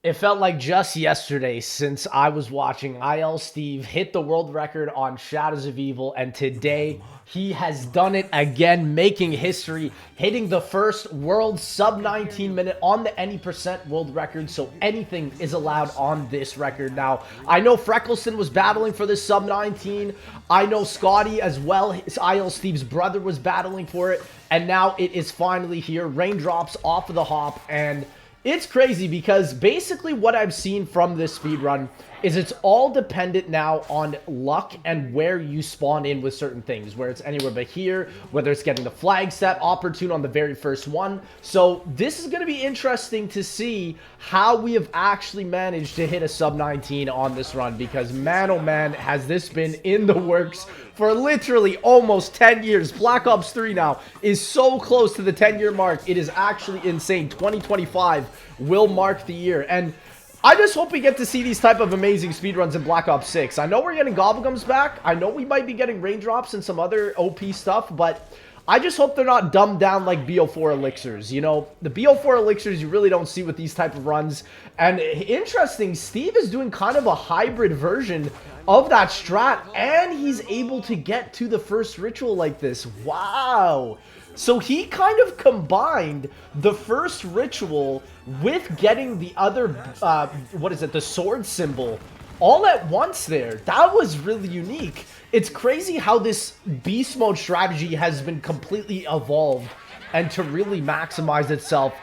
It felt like just yesterday since I was watching IL Steve hit the world record on Shadows of Evil, and today he has done it again, making history, hitting the first world sub 19 minute on the any percent world record. So anything is allowed on this record. Now, I know Freckleston was battling for this sub 19. I know Scotty as well, his IL Steve's brother, was battling for it. And now it is finally here. Raindrops off of the hop, and it's crazy because basically what I've seen from this speed run is it's all dependent now on luck and where you spawn in with certain things, where it's anywhere but here, whether it's getting the flag set opportune on the very first one. So this is going to be interesting to see how we have actually managed to hit a sub 19 on this run, because man oh man, has this been in the works for literally almost 10 years. Black Ops 3 now is so close to the 10-year mark. It is actually insane. 2025 will mark the year. And I just hope we get to see these type of amazing speedruns in Black Ops 6. I know we're getting Gobblegums back. I know we might be getting Raindrops and some other OP stuff, but I just hope they're not dumbed down like BO4 elixirs. You know, the BO4 elixirs you really don't see with these type of runs. And interesting, Steve is doing kind of a hybrid version of that strat, and he's able to get to the first ritual like this. Wow. So he kind of combined the first ritual with getting the other, what is it, the sword symbol all at once there. That was really unique. It's crazy how this beast mode strategy has been completely evolved and to really maximize itself,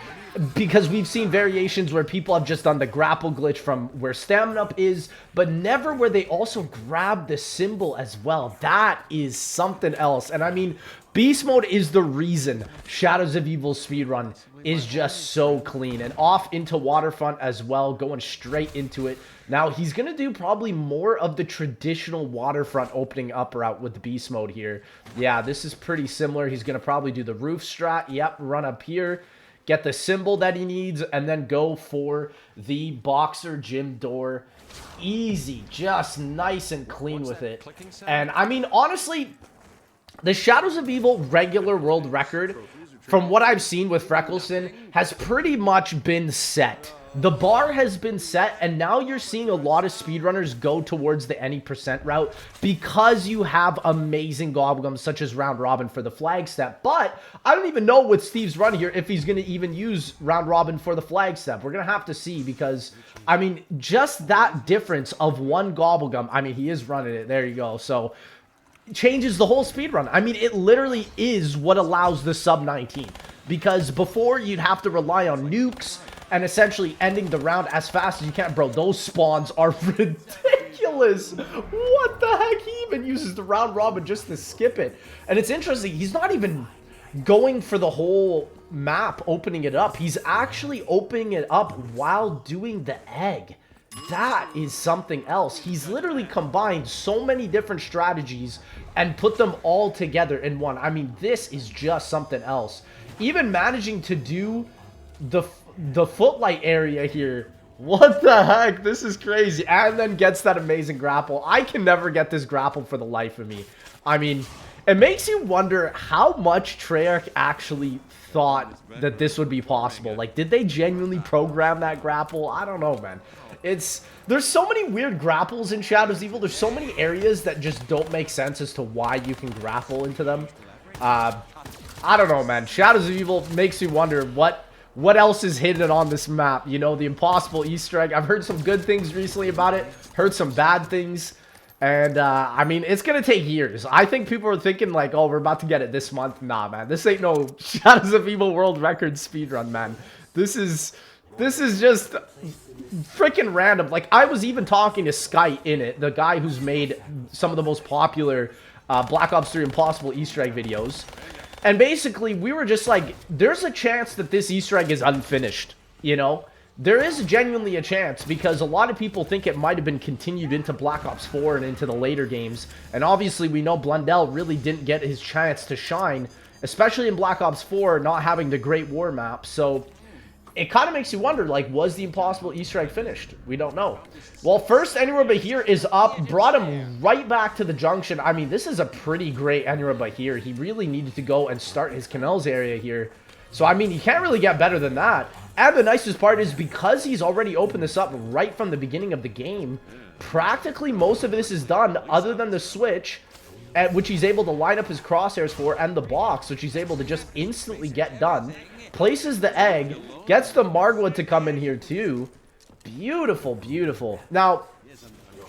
because we've seen variations where people have just done the grapple glitch from where stamina up is, but never where they also grab the symbol as well. That is something else. And I mean, beast mode is the reason Shadows of Evil speedrun is just so clean. And off into Waterfront as well, going straight into it. Now, he's going to do probably more of the traditional Waterfront opening up route with beast mode here. Yeah, this is pretty similar. He's going to probably do the roof strat. Yep, run up here, get the symbol that he needs, and then go for the boxer gym door. Easy, just nice and clean with it. And I mean, honestly, the Shadows of Evil regular world record, from what I've seen with Freckleston, has pretty much been set. The bar has been set, and now you're seeing a lot of speedrunners go towards the any percent route because you have amazing Gobblegums such as Round Robin for the flag step. But I don't even know with Steve's run here if he's going to even use Round Robin for the flag step. We're going to have to see, because, I mean, just that difference of one Gobblegum, I mean, he is running it. There you go. So changes the whole speed run. I mean, it literally is what allows the sub 19, because before you'd have to rely on nukes and essentially ending the round as fast as you can. Bro, those spawns are ridiculous. What the heck? He even uses the round robin just to skip it. And it's interesting, he's not even going for the whole map, opening it up. He's actually opening it up while doing the egg. That is something else. He's literally combined so many different strategies and put them all together in one. I mean, this is just something else. Even managing to do the footlight area here. What the heck? This is crazy. And then gets that amazing grapple. I can never get this grapple for the life of me. I mean, it makes you wonder how much Treyarch actually thought that this would be possible. Like, did they genuinely program that grapple? I don't know, man. There's so many weird grapples in Shadows of Evil. There's so many areas that just don't make sense as to why you can grapple into them. I don't know, man. Shadows of Evil makes me wonder what else is hidden on this map. You know, the impossible Easter egg. I've heard some good things recently about it. Heard some bad things. And, I mean, it's gonna take years. I think people are thinking, like, oh, we're about to get it this month. Nah, man. This ain't no Shadows of Evil world record speedrun, man. This is just freaking random. Like, I was even talking to Sky in it, the guy who's made some of the most popular Black Ops 3 Impossible Easter egg videos. And basically, we were just like, there's a chance that this Easter egg is unfinished, you know? There is genuinely a chance, because a lot of people think it might have been continued into Black Ops 4 and into the later games. And obviously, we know Blundell really didn't get his chance to shine, especially in Black Ops 4, not having the Great War map. So it kind of makes you wonder, like, was the impossible Easter egg finished? We don't know. Well, first Anywhere But Here is up, brought him right back to the junction. I mean, this is a pretty great Anywhere But Here. He really needed to go and start his canals area here. So, I mean, you can't really get better than that. And the nicest part is because he's already opened this up right from the beginning of the game, practically most of this is done other than the switch, at which he's able to line up his crosshairs for, and the box, which he's able to just instantly get done. Places the egg, gets the Margwa to come in here too. Beautiful, beautiful. Now,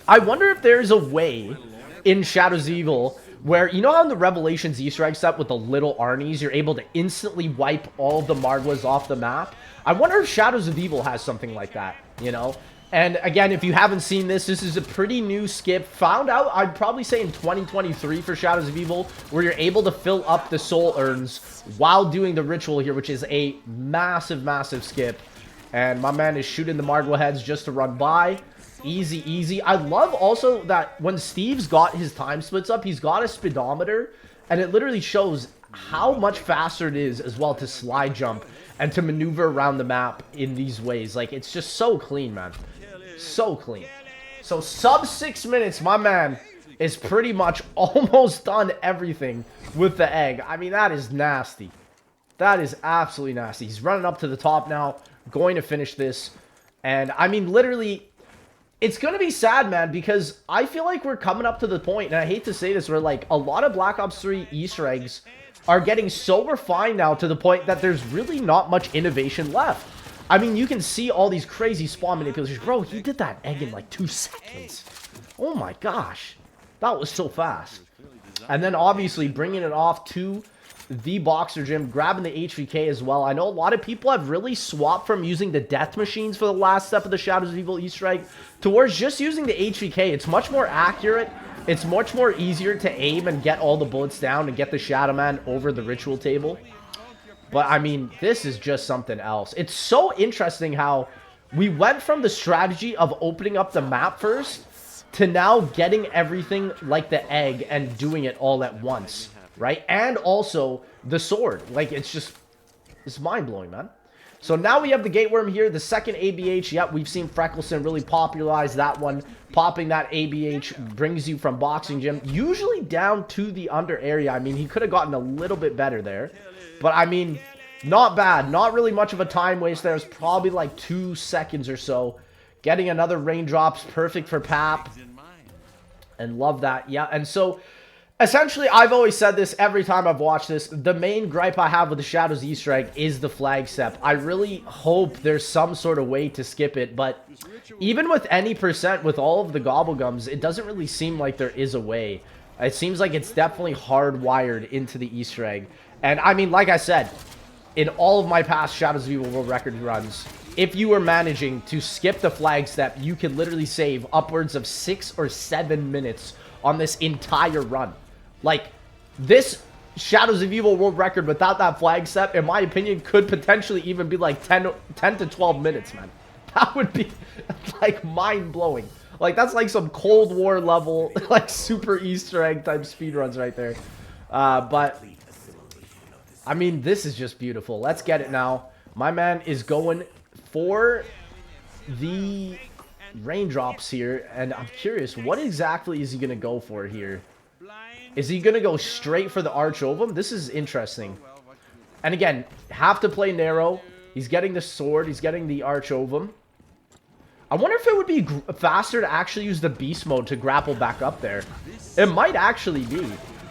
I wonder if there's a way in Shadows of Evil where, you know how in the Revelations Easter egg set with the little Arnies, you're able to instantly wipe all of the Margwas off the map? I wonder if Shadows of Evil has something like that, you know? And again, if you haven't seen this, this is a pretty new skip. Found out, I'd probably say in 2023 for Shadows of Evil, where you're able to fill up the soul urns while doing the ritual here, which is a massive, massive skip. And my man is shooting the Margwa heads just to run by. Easy, easy. I love also that when Steve's got his time splits up, he's got a speedometer, and it literally shows how much faster it is as well to slide jump and to maneuver around the map in these ways. Like, it's just so clean, man. So clean. So sub 6 minutes, my man is pretty much almost done everything with the egg. I mean, that is nasty. That is absolutely nasty. He's running up to the top now, going to finish this. And I mean, literally, it's going to be sad, man, because I feel like we're coming up to the point, and I hate to say this, where like a lot of Black Ops 3 Easter eggs are getting so refined now to the point that there's really not much innovation left. I mean, you can see all these crazy spawn manipulations. Bro, he did that egg in like 2 seconds. Oh my gosh. That was so fast. And then obviously bringing it off to the Boxer Gym, grabbing the HVK as well. I know a lot of people have really swapped from using the death machines for the last step of the Shadows of Evil Easter egg towards just using the HVK. It's much more accurate. It's much more easier to aim and get all the bullets down and get the Shadow Man over the ritual table. But, I mean, this is just something else. It's so interesting how we went from the strategy of opening up the map first to now getting everything like the egg and doing it all at once, right? And also the sword. Like, it's mind-blowing, man. So now we have the Gateworm here, the second ABH. Yep, we've seen Freckelson really popularize that one. Popping that ABH brings you from Boxing Gym, usually down to the under area. I mean, he could have gotten a little bit better there. But, I mean, not bad. Not really much of a time waste there. It's probably like 2 seconds or so. Getting another raindrops. Perfect for Pap. And love that. Yeah, and so, essentially, I've always said this every time I've watched this. The main gripe I have with the Shadows Easter egg is the flag step. I really hope there's some sort of way to skip it. But even with any percent, with all of the Gobblegums, it doesn't really seem like there is a way. It seems like it's definitely hardwired into the Easter egg. And, I mean, like I said, in all of my past Shadows of Evil World Record runs, if you were managing to skip the flag step, you could literally save upwards of 6 or 7 minutes on this entire run. Like, this Shadows of Evil World Record without that flag step, in my opinion, could potentially even be like 10 to 12 minutes, man. That would be, like, mind-blowing. Like, that's like some Cold War level, like, super Easter egg type speedruns right there. But I mean, this is just beautiful. Let's get it now. My man is going for the raindrops here, and I'm curious, what exactly is he going to go for here? Is he going to go straight for the Arch Ovum? This is interesting. And again, have to play narrow. He's getting the sword. He's getting the Arch Ovum. I wonder if it would be faster to actually use the beast mode to grapple back up there. It might actually be.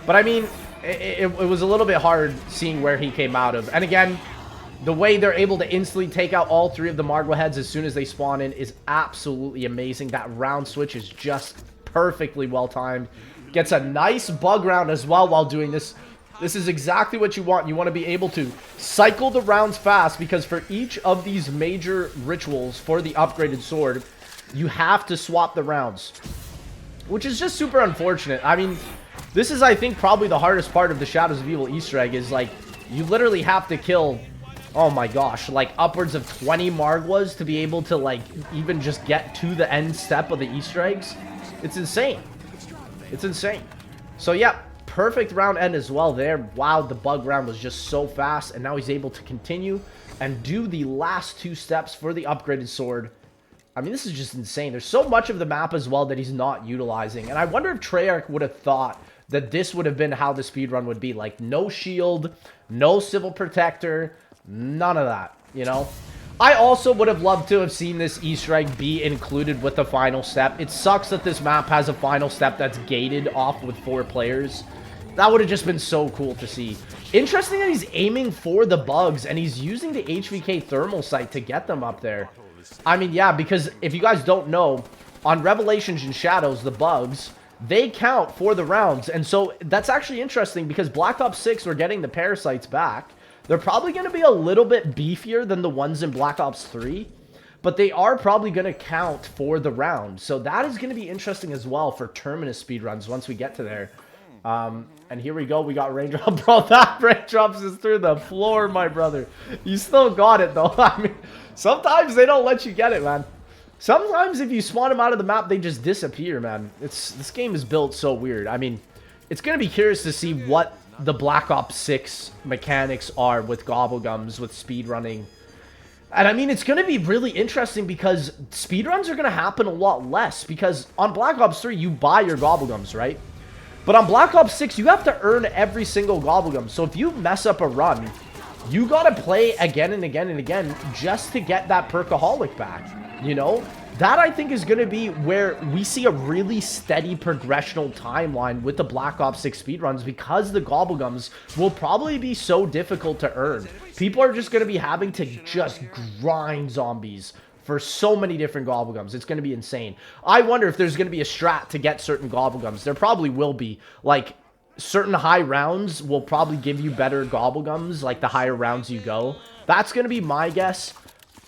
But I mean, it was a little bit hard seeing where he came out of. And again, the way they're able to instantly take out all 3 of the Margwa heads as soon as they spawn in is absolutely amazing. That round switch is just perfectly well timed. Gets a nice bug round as well while doing this. This is exactly what you want. You want to be able to cycle the rounds fast, because for each of these major rituals for the upgraded sword, you have to swap the rounds, which is just super unfortunate. I mean, this is, I think, probably the hardest part of the Shadows of Evil Easter egg is, like, you literally have to kill, oh my gosh, like, upwards of 20 Margwas to be able to, like, even just get to the end step of the Easter eggs. It's insane. It's insane. So, yeah, perfect round end as well there. Wow, the bug round was just so fast, and now he's able to continue and do the last 2 steps for the upgraded sword. I mean, this is just insane. There's so much of the map as well that he's not utilizing, and I wonder if Treyarch would have thought that this would have been how the speedrun would be. Like, no shield, no civil protector, none of that, you know? I also would have loved to have seen this Easter egg be included with the final step. It sucks that this map has a final step that's gated off with 4 players. That would have just been so cool to see. Interesting that he's aiming for the bugs, and he's using the HVK thermal sight to get them up there. I mean, yeah, because if you guys don't know, on Revelations and Shadows, the bugs, they count for the rounds. And so that's actually interesting because Black Ops 6, we're getting the parasites back. They're probably going to be a little bit beefier than the ones in Black Ops 3, but they are probably going to count for the round. So that is going to be interesting as well for Terminus speedruns once we get to there. And here we go. We got Raindrop. Bro, that Raindrops is through the floor, my brother. You still got it, though. I mean, sometimes they don't let you get it, man. Sometimes if you spawn them out of the map, they just disappear, man. This game is built so weird. I mean, it's going to be curious to see what the Black Ops 6 mechanics are with Gobblegums, with speedrunning. And I mean, it's going to be really interesting because speedruns are going to happen a lot less. Because on Black Ops 3, you buy your Gobblegums, right? But on Black Ops 6, you have to earn every single Gobblegum. So if you mess up a run, you got to play again and again and again just to get that Perkaholic back. You know? That, I think, is going to be where we see a really steady progressional timeline with the Black Ops 6 speedruns because the Gobblegums will probably be so difficult to earn. People are just going to be having to just grind zombies for so many different Gobblegums. It's going to be insane. I wonder if there's going to be a strat to get certain Gobblegums. There probably will be. Like, certain high rounds will probably give you better Gobblegums, like the higher rounds you go. That's going to be my guess.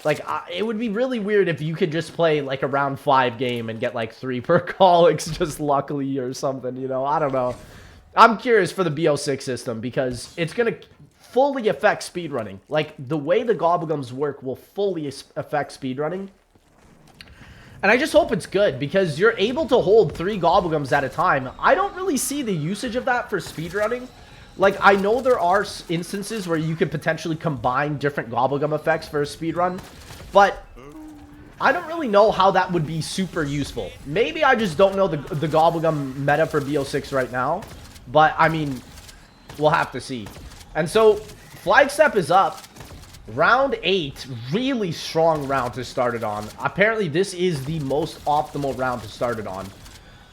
Like, it would be really weird if you could just play, like, a round 5 game and get, like, 3 Perkaholics just luckily or something, you know? I don't know. I'm curious for the BO6 system because it's going to fully affect speedrunning. Like, the way the Gobblegums work will fully affect speedrunning. And I just hope it's good because you're able to hold 3 Gobblegums at a time. I don't really see the usage of that for speedrunning. Like, I know there are instances where you could potentially combine different Gobblegum effects for a speedrun, but I don't really know how that would be super useful. Maybe I just don't know the Gobblegum meta for BO6 right now, but, I mean, we'll have to see. And so, Flagstep is up. Round 8, really strong round to start it on. Apparently, this is the most optimal round to start it on.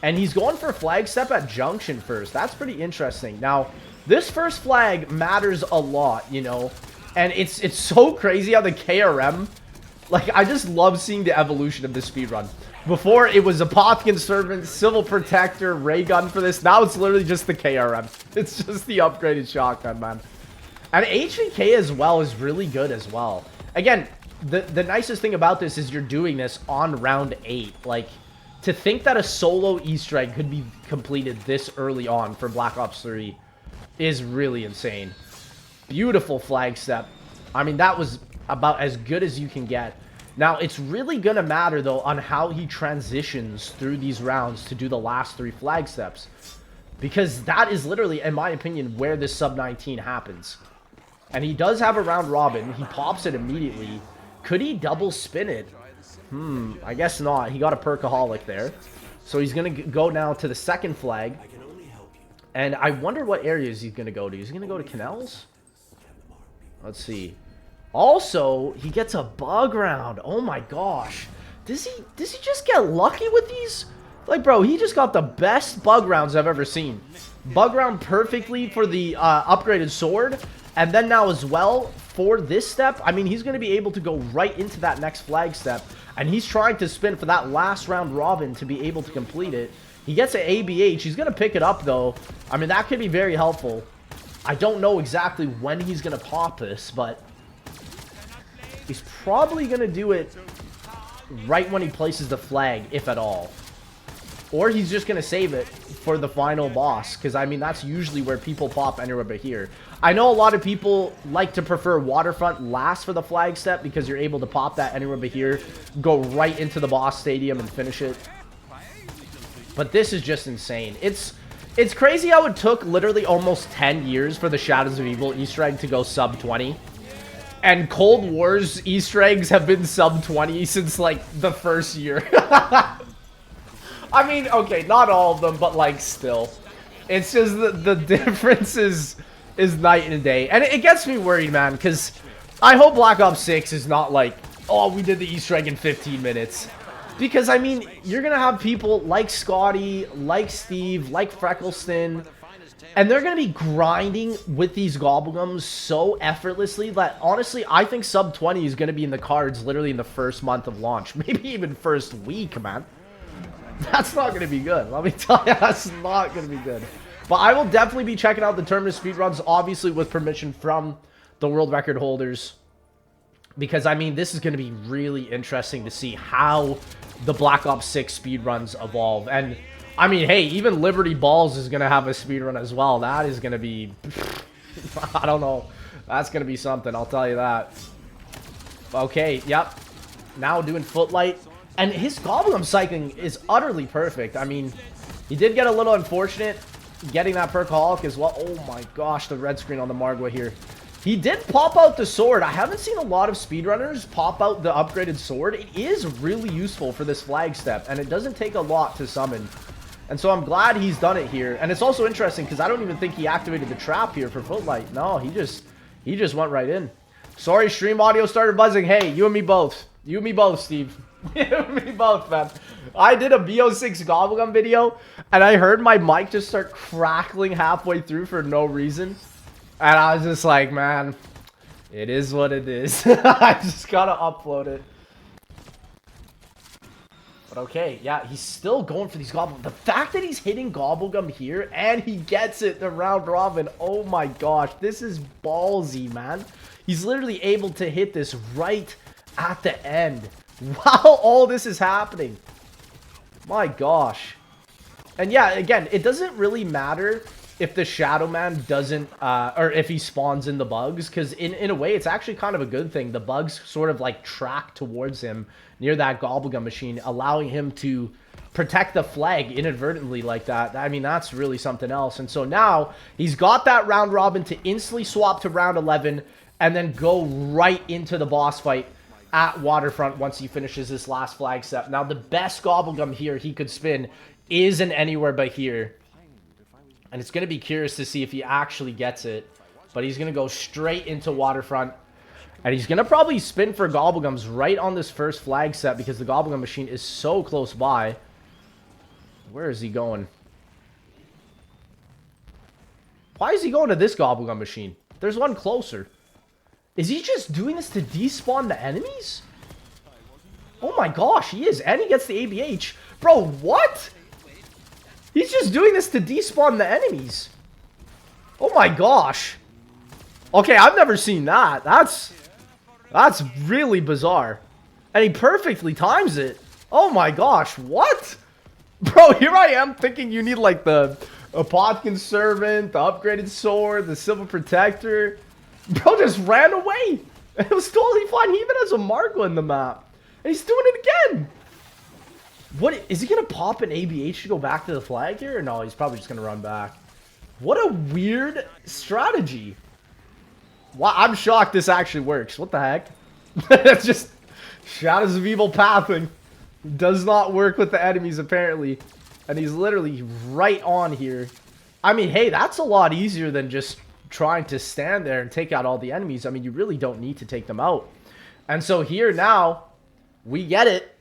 And he's going for Flagstep at Junction first. That's pretty interesting. Now, this first flag matters a lot, you know, and it's so crazy how the KRM, like, I just love seeing the evolution of this speedrun. Before, it was Apothicon Servant, Civil Protector, Ray Gun for this. Now it's literally just the KRM. It's just the upgraded shotgun, man. And HVK as well is really good as well. Again, the nicest thing about this is you're doing this on round 8. Like, to think that a solo Easter egg could be completed this early on for Black Ops 3 is really insane. Beautiful flag step. I mean, that was about as good as you can get. Now, it's really going to matter, though, on how he transitions through these rounds to do the last 3 flag steps. Because that is literally, in my opinion, where this sub-19 happens. And he does have a round robin. He pops it immediately. Could he double spin it? I guess not. He got a Perkaholic there. So he's going to go now to the second flag. And I wonder what areas he's going to go to. Is he going to go to Canals? Let's see. Also, he gets a bug round. Oh my gosh. Does he just get lucky with these? Like, bro, he just got the best bug rounds I've ever seen. Bug round perfectly for the upgraded sword. And then now as well, for this step, I mean, he's going to be able to go right into that next flag step. And he's trying to spin for that last round robin to be able to complete it. He gets an ABH. He's going to pick it up, though. I mean, that could be very helpful. I don't know exactly when he's going to pop this, but he's probably going to do it right when he places the flag, if at all. Or he's just going to save it for the final boss, because, I mean, that's usually where people pop anywhere but here. I know a lot of people like to prefer Waterfront last for the flag step because you're able to pop that anywhere but here, go right into the boss stadium and finish it. But this is just insane. It's crazy how it took literally almost 10 years for the Shadows of Evil Easter egg to go sub 20. And Cold War's Easter eggs have been sub 20 since, like, the first year. I mean, okay, not all of them, but, like, still. It's just the difference is night and day. And it gets me worried, man, because I hope Black Ops 6 is not, like, Oh, we did the Easter egg in 15 minutes. Because, I mean, you're going to have people like Scotty, like Steve, like Freckleston, and they're going to be grinding with these Gobblegums so effortlessly that, honestly, I think sub 20 is going to be in the cards literally in the first month of launch. Maybe even first week, man. That's not going to be good. Let me tell you, that's not going to be good. But I will definitely be checking out the tournament speedruns, obviously with permission from the world record holders. Because, I mean, this is going to be really interesting to see how the Black Ops 6 speedruns evolve. And, I mean, hey, even Liberty Balls is going to have a speedrun as well. That is going to be... I don't know. That's going to be something, I'll tell you that. Okay, yep. Now doing Footlight. And his Gobblegum cycling is utterly perfect. I mean, he did get a little unfortunate getting that Perkaholic as well. Oh my gosh, the red screen on the Margwa here. He did pop out the sword. I haven't seen a lot of speedrunners pop out the upgraded sword. It is really useful for this flag step, and it doesn't take a lot to summon. And so I'm glad he's done it here. And it's also interesting because I don't even think he activated the trap here for Footlight. No, he just went right in. Sorry, stream audio started buzzing. Hey, you and me both. You and me both, Steve. You and me both, man. I did a BO6 Gobblegum video, and I heard my mic just start crackling halfway through for no reason. And I was just like, man, it is what it is. I just gotta upload it. But okay, yeah, he's still going for these Gobblegum. The fact that he's hitting Gobblegum here, and he gets it the round robin, oh my gosh, this is ballsy, man. He's literally able to hit this right at the end while all this is happening. My gosh. And yeah, again, it doesn't really matter if the Shadow Man doesn't, or if he spawns in the bugs, because in a way, it's actually kind of a good thing. The bugs sort of like track towards him near that Gobblegum machine, allowing him to protect the flag inadvertently like that. I mean, that's really something else. And so now he's got that round robin to instantly swap to round 11 and then go right into the boss fight at Waterfront once he finishes this last flag step. Now, the best Gobblegum here he could spin is an Anywhere But Here. And it's going to be curious to see if he actually gets it. But he's going to go straight into Waterfront. And he's going to probably spin for Gobblegums right on this first flag set because the Gobblegum machine is so close by. Where is he going? Why is he going to this Gobblegum machine? There's one closer. Is he just doing this to despawn the enemies? Oh my gosh, he is. And he gets the ABH. Bro, what? He's just doing this to despawn the enemies. Oh my gosh. Okay, I've never seen that. That's really bizarre. And he perfectly times it. Oh my gosh, what? Bro, here I am thinking you need like the Apothican Servant, the upgraded sword, the Silver Protector. Bro just ran away. It was totally fine. He even has a Margwa in the map. And he's doing it again. What, is he going to pop an ABH to go back to the flag here? Or no, he's probably just going to run back. What a weird strategy. Wow, I'm shocked this actually works. What the heck? It's just Shadows of Evil pathing. Does not work with the enemies apparently. And he's literally right on here. I mean, hey, that's a lot easier than just trying to stand there and take out all the enemies. I mean, you really don't need to take them out. And so here now, we get it.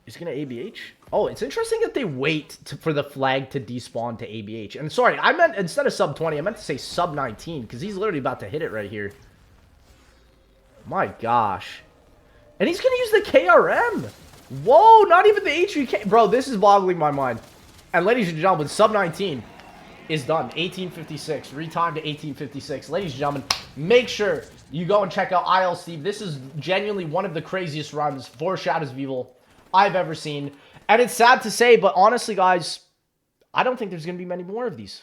He's going to ABH. Oh, it's interesting that they wait for the flag to despawn to ABH. And sorry, I meant, instead of sub 20, I meant to say sub 19, because he's literally about to hit it right here. My gosh. And he's going to use the KRM. Whoa, not even the HVK. Bro, this is boggling my mind. And ladies and gentlemen, sub 19 is done. 1856. Retimed to 1856. Ladies and gentlemen, make sure you go and check out IL Steve. This is genuinely one of the craziest runs for Shadows of Evil I've ever seen. And it's sad to say, but honestly, guys, I don't think there's going to be many more of these.